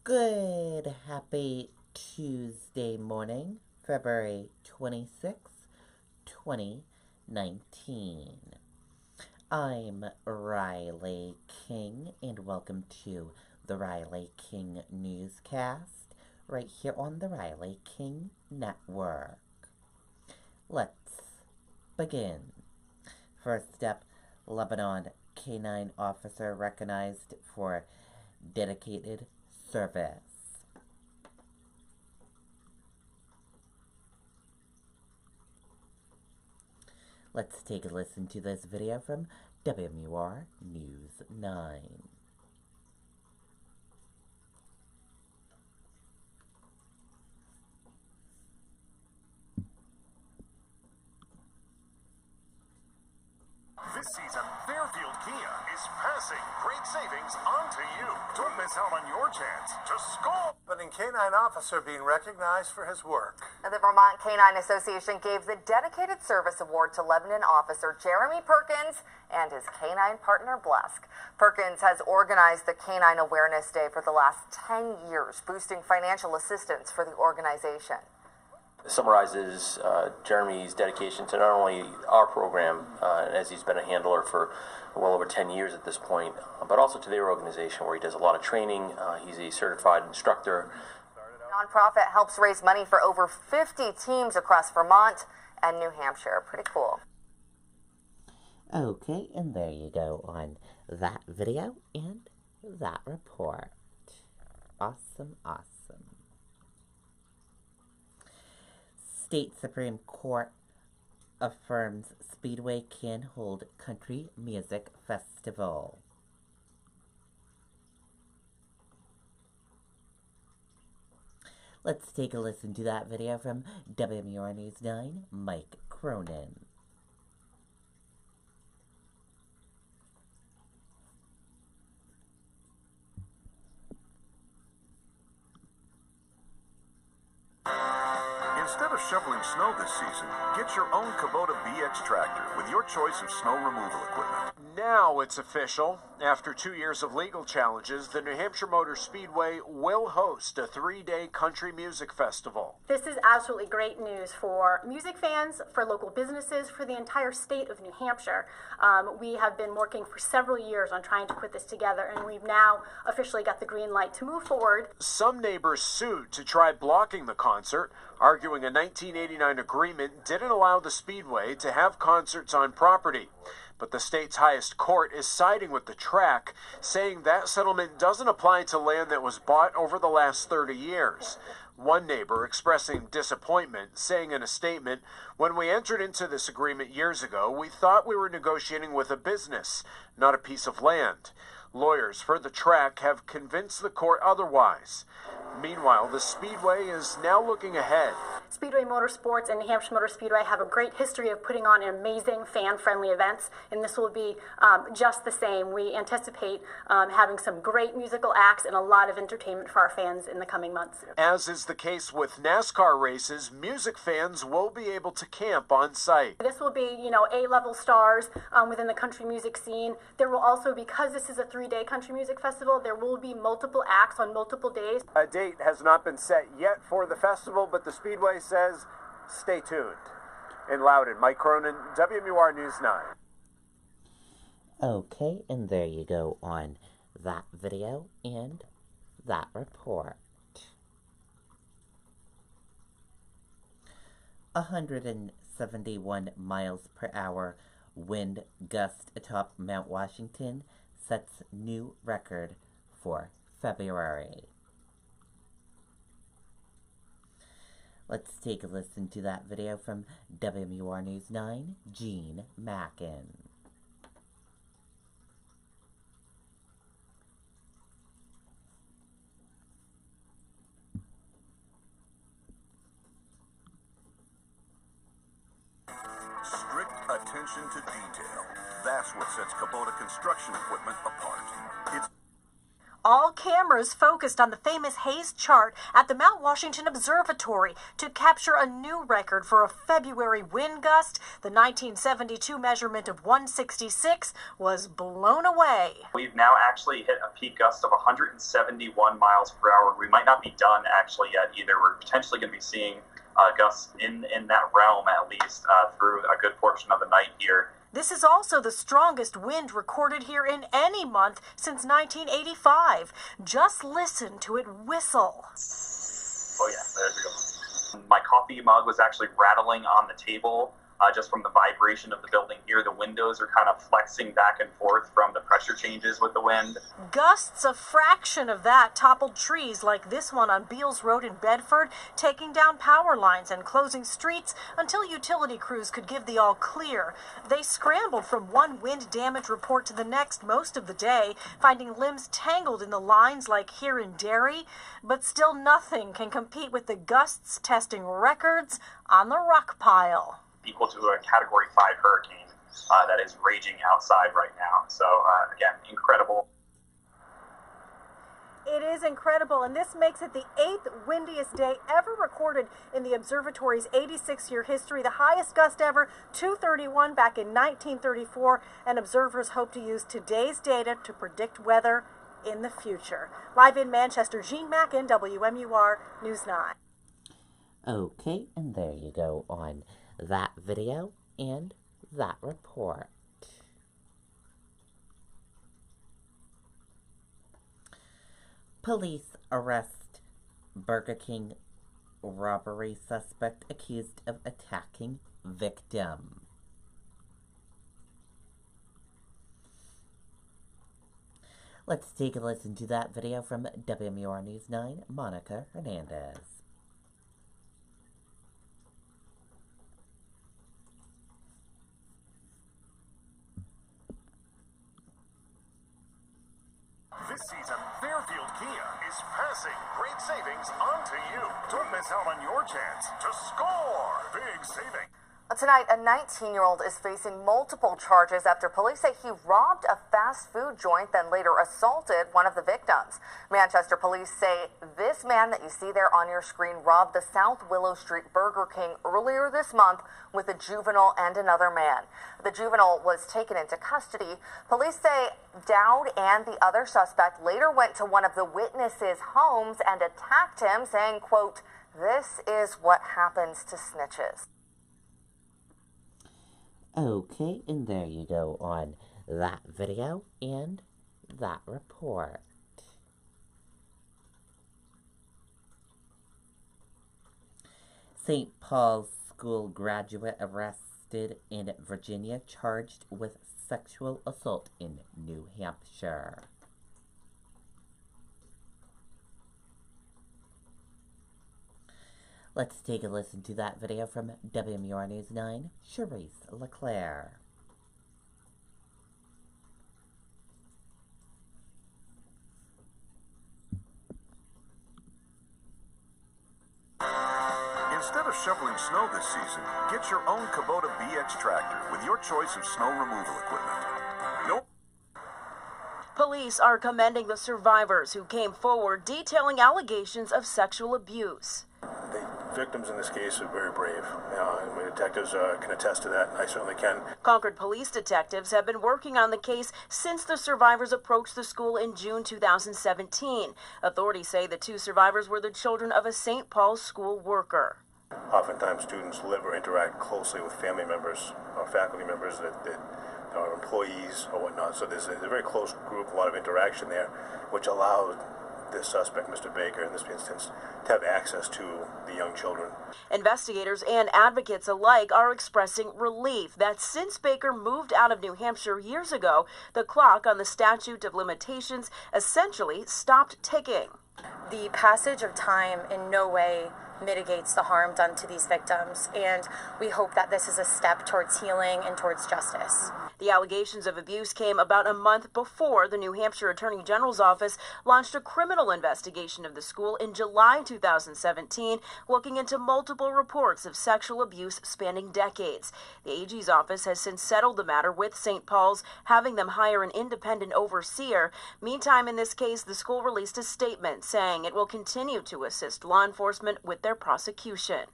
Good, happy Tuesday morning, February 26th, 2019. I'm Riley King, and welcome to the Riley King Newscast, right here on the Riley King Network. Let's begin. First up, Lebanon K-9 officer recognized for dedicated service. Let's take a listen to this video from WMUR News 9. This season, Fairfield Kia is passing great savings onto you. Don't miss out on your chance to score. But in K-9 officer being recognized for his work. The Vermont K-9 Association gave the Dedicated Service Award to Lebanon officer Jeremy Perkins and his K-9 partner Blesk. Perkins has organized the K-9 Awareness Day for the last 10 years, boosting financial assistance for the organization. Summarizes Jeremy's dedication to not only our program, as he's been a handler for well over 10 years at this point, but also to their organization where he does a lot of training. He's a certified instructor. The nonprofit helps raise money for over 50 teams across Vermont and New Hampshire. Pretty cool. Okay, and there you go on that video and that report. Awesome, awesome. State Supreme Court affirms Speedway can hold country music festival. Let's take a listen to that video from WMUR News 9, Mike Cronin. Instead of shoveling snow this season, get your own Kubota BX tractor with your choice of snow removal equipment. Now it's official. After 2 years of legal challenges, the New Hampshire Motor Speedway will host a 3-day country music festival. This is absolutely great news for music fans, for local businesses, for the entire state of New Hampshire. We have been working for several years on trying to put this together, and we've now officially got the green light to move forward. Some neighbors sued to try blocking the concert, arguing a 1989 agreement didn't allow the Speedway to have concerts on property. But the state's highest court is siding with the track, saying that settlement doesn't apply to land that was bought over the last 30 years. One neighbor expressing disappointment, saying in a statement, "When we entered into this agreement years ago, we thought we were negotiating with a business, not a piece of land." Lawyers for the track have convinced the court otherwise. Meanwhile, the Speedway is now looking ahead. Speedway Motorsports and New Hampshire Motor Speedway have a great history of putting on amazing fan-friendly events, and this will be just the same. We anticipate having some great musical acts and a lot of entertainment for our fans in the coming months. As is the case with NASCAR races, music fans will be able to camp on site. This will be, A-level stars within the country music scene. There will also, because this is a 3-day country music festival, there will be multiple acts on multiple days. A date has not been set yet for the festival, but the Speedway says stay tuned. In Loudon, Mike Cronin, WMUR News 9. Okay, and there you go on that video and that report. 171 miles per hour wind gust atop Mount Washington sets new record for February. Let's take a listen to that video from WMUR News 9, Gene Mackin. Strict attention to detail. That's what sets Kubota construction equipment apart. It's All cameras focused on the famous haze chart at the Mount Washington Observatory to capture a new record for a February wind gust. The 1972 measurement of 166 was blown away. We've now actually hit a peak gust of 171 miles per hour. We might not be done actually yet either. We're potentially going to be seeing gusts in that realm at least through a good portion of the night here. This is also the strongest wind recorded here in any month since 1985. Just listen to it whistle. Oh yeah, there we go. My coffee mug was actually rattling on the table just from the vibration of the building here. The windows are kind of flexing back and forth from the pressure changes with the wind. Gusts a fraction of that toppled trees like this one on Beals Road in Bedford, taking down power lines and closing streets until utility crews could give the all clear. They scrambled from one wind damage report to the next most of the day, finding limbs tangled in the lines like here in Derry, but still nothing can compete with the gusts testing records on the rock pile. Equal to a Category 5 hurricane that is raging outside right now. So, again, incredible. It is incredible, and this makes it the 8th windiest day ever recorded in the observatory's 86-year history. The highest gust ever, 231 back in 1934, and observers hope to use today's data to predict weather in the future. Live in Manchester, Jean Mackin, WMUR News 9. Okay, and there you go on that video and that report. Police arrest Burger King robbery suspect accused of attacking victim. Let's take a listen to that video from WMUR News 9, Monica Hernandez. This season, Fairfield Kia is passing great savings on to you. Don't miss out on your chance to score big savings. Tonight, a 19-year-old is facing multiple charges after police say he robbed a fast food joint, then later assaulted one of the victims. Manchester police say this man that you see there on your screen robbed the South Willow Street Burger King earlier this month with a juvenile and another man. The juvenile was taken into custody. Police say Dowd and the other suspect later went to one of the witnesses' homes and attacked him, saying, quote, "This is what happens to snitches." Okay, and there you go on that video and that report. St. Paul's School graduate arrested in Virginia, charged with sexual assault in New Hampshire. Let's take a listen to that video from WMUR News 9, Charisse LeClaire. Instead of shoveling snow this season, get your own Kubota BX tractor with your choice of snow removal equipment. Nope. Police are commending the survivors who came forward detailing allegations of sexual abuse. The victims in this case are very brave. And my detectives can attest to that. I certainly can. Concord police detectives have been working on the case since the survivors approached the school in June 2017. Authorities say the two survivors were the children of a St. Paul's school worker. Oftentimes students live or interact closely with family members or faculty members that are employees or whatnot. So there's a very close group, a lot of interaction there, which allowed this suspect, Mr. Baker, in this instance, to have access to the young children. Investigators and advocates alike are expressing relief that since Baker moved out of New Hampshire years ago, the clock on the statute of limitations essentially stopped ticking. The passage of time in no way mitigates the harm done to these victims. And we hope that this is a step towards healing and towards justice. The allegations of abuse came about a month before the New Hampshire Attorney General's office launched a criminal investigation of the school in July 2017, looking into multiple reports of sexual abuse spanning decades. The AG's office has since settled the matter with St. Paul's, having them hire an independent overseer. Meantime, in this case, the school released a statement saying it will continue to assist law enforcement with their prosecution.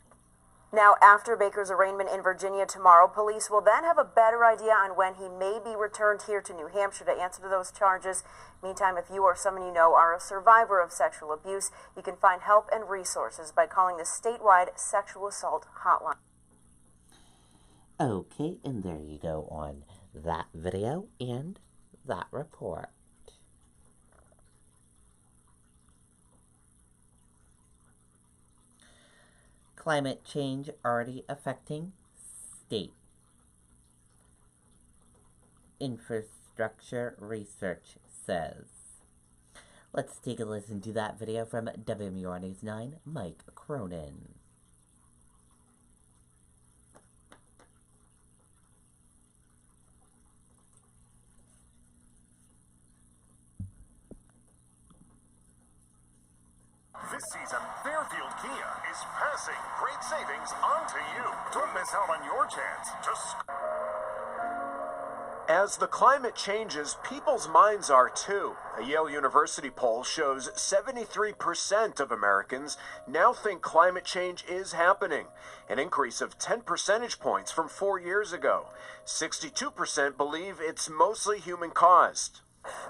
Now, after Baker's arraignment in Virginia tomorrow, police will then have a better idea on when he may be returned here to New Hampshire to answer to those charges. Meantime, if you or someone you know are a survivor of sexual abuse, you can find help and resources by calling the statewide sexual assault hotline. Okay, and there you go on that video and that report. Climate change already affecting state infrastructure research says. Let's take a listen to that video from WMUR News 9, Mike Cronin. This season, Fairfield Kia is passing great savings on to you. Don't miss out on your chance to As the climate changes, people's minds are too. A Yale University poll shows 73% of Americans now think climate change is happening, an increase of 10 percentage points from 4 years ago. 62% believe it's mostly human-caused.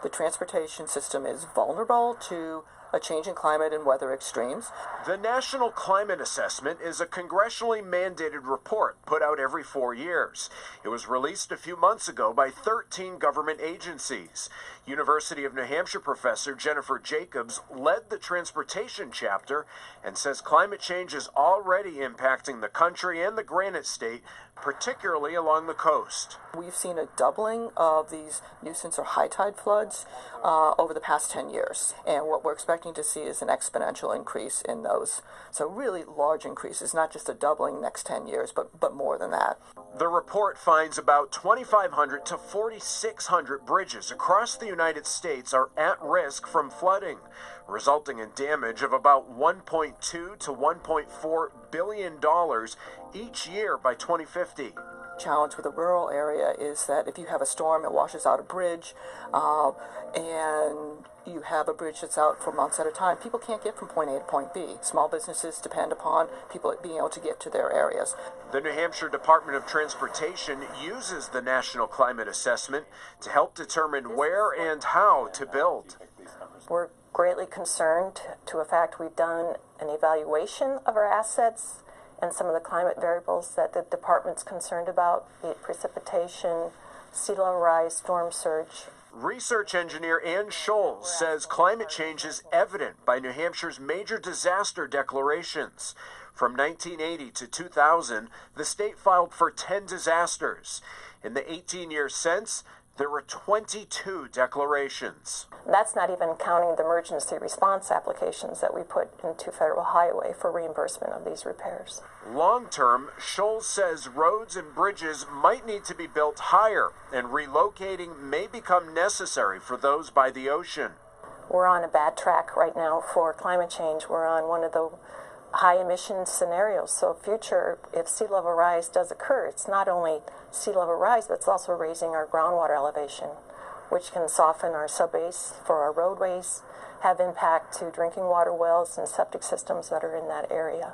The transportation system is vulnerable to a change in climate and weather extremes. The National Climate Assessment is a congressionally mandated report put out every 4 years. It was released a few months ago by 13 government agencies. University of New Hampshire professor Jennifer Jacobs led the transportation chapter and says climate change is already impacting the country and the Granite State, particularly along the coast. We've seen a doubling of these nuisance or high tide floods over the past 10 years. And what we're expecting to see is an exponential increase in those. So really large increases, not just a doubling next 10 years, but more than that. The report finds about 2,500 to 4,600 bridges across the United States are at risk from flooding, resulting in damage of about $1.2 to $1.4 billion each year by 2050. Challenge with a rural area is that if you have a storm, it washes out a bridge, and you have a bridge that's out for months at a time. People can't get from point A to point B. Small businesses depend upon people being able to get to their areas. The New Hampshire Department of Transportation uses the National Climate Assessment to help determine where and how to build. We're greatly concerned to a fact we've done an evaluation of our assets and some of the climate variables that the department's concerned about, be it precipitation, sea level rise, storm surge. Research engineer Ann Scholes says climate change is evident by New Hampshire's major disaster declarations. From 1980 to 2000, the state filed for 10 disasters. In the 18 years since, there were 22 declarations. That's not even counting the emergency response applications that we put into federal highway for reimbursement of these repairs. Long-term, Scholes says roads and bridges might need to be built higher, and relocating may become necessary for those by the ocean. We're on a bad track right now for climate change. We're on one of the high emission scenarios. So future, if sea level rise does occur, it's not only sea level rise, but it's also raising our groundwater elevation, which can soften our subbase for our roadways, have impact to drinking water wells and septic systems that are in that area.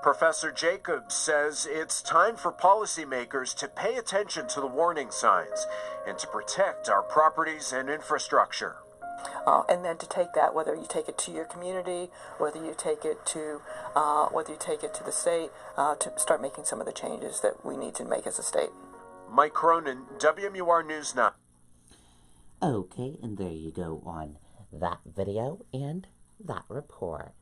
Professor Jacobs says it's time for policymakers to pay attention to the warning signs and to protect our properties and infrastructure. And then to take that, whether you take it to your community, whether you take it to the state, to start making some of the changes that we need to make as a state. Mike Cronin, WMUR News 9. Okay, and there you go on that video and that report.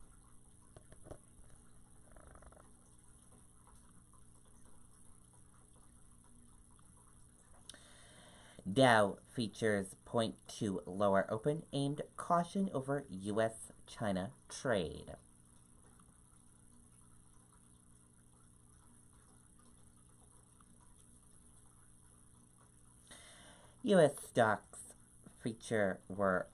Dow features point to lower open aimed caution over U.S.-China trade. U.S. stocks feature were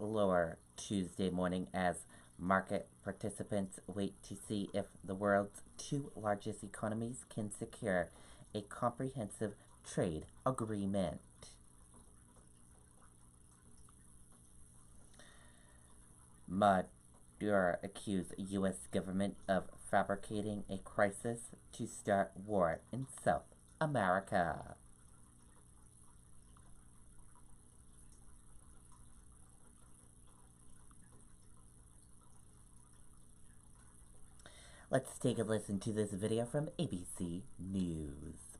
lower Tuesday morning as market participants wait to see if the world's two largest economies can secure a comprehensive trade agreement. Maduro accused U.S. government of fabricating a crisis to start war in South America. Let's take a listen to this video from ABC News.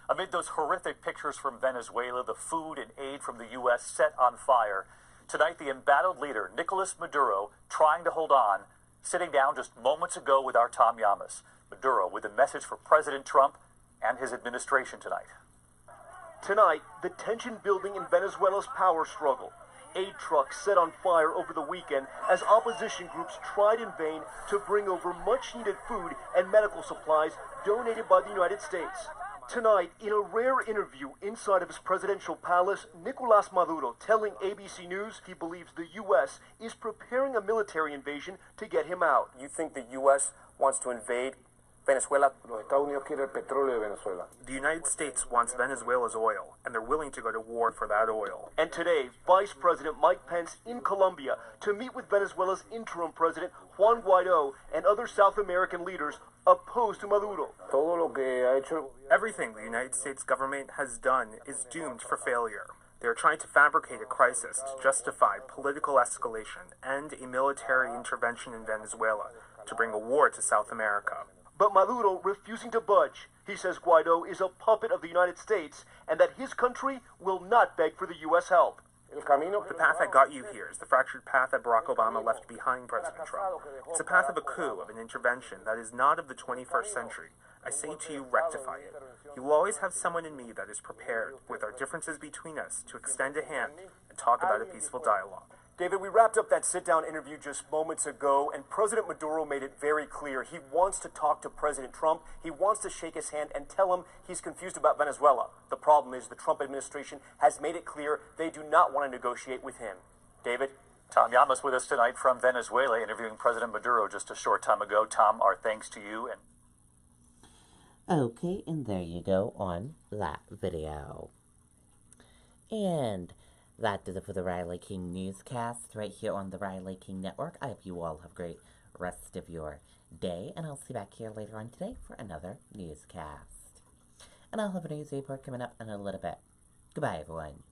Amid those horrific pictures from Venezuela, the food and aid from the U.S. set on fire. Tonight, the embattled leader, Nicolas Maduro, trying to hold on, sitting down just moments ago with our Tom Llamas. Maduro with a message for President Trump and his administration tonight. Tonight, the tension building in Venezuela's power struggle. Aid trucks set on fire over the weekend as opposition groups tried in vain to bring over much-needed food and medical supplies donated by the United States. Tonight, in a rare interview inside of his presidential palace, Nicolas Maduro telling ABC News he believes the U.S. is preparing a military invasion to get him out. You think the U.S. wants to invade Venezuela? The United States wants Venezuela's oil, and they're willing to go to war for that oil. And today, Vice President Mike Pence in Colombia to meet with Venezuela's interim president Juan Guaido and other South American leaders opposed to Maduro. Everything the United States government has done is doomed for failure. They are trying to fabricate a crisis to justify political escalation and a military intervention in Venezuela to bring a war to South America. But Maduro refusing to budge. He says Guaido is a puppet of the United States and that his country will not beg for the U.S. help. The path that got you here is the fractured path that Barack Obama left behind President Trump. It's a path of a coup, of an intervention that is not of the 21st century. I say to you, rectify it. You will always have someone in me that is prepared, with our differences between us, to extend a hand and talk about a peaceful dialogue. David, we wrapped up that sit-down interview just moments ago, and President Maduro made it very clear he wants to talk to President Trump. He wants to shake his hand and tell him he's confused about Venezuela. The problem is the Trump administration has made it clear they do not want to negotiate with him. David? Tom Llamas with us tonight from Venezuela, interviewing President Maduro just a short time ago. Tom, our thanks to you. Okay, and there you go on that video. And that does it for the Riley King Newscast right here on the Riley King Network. I hope you all have a great rest of your day, and I'll see you back here later on today for another newscast. And I'll have a news report coming up in a little bit. Goodbye, everyone.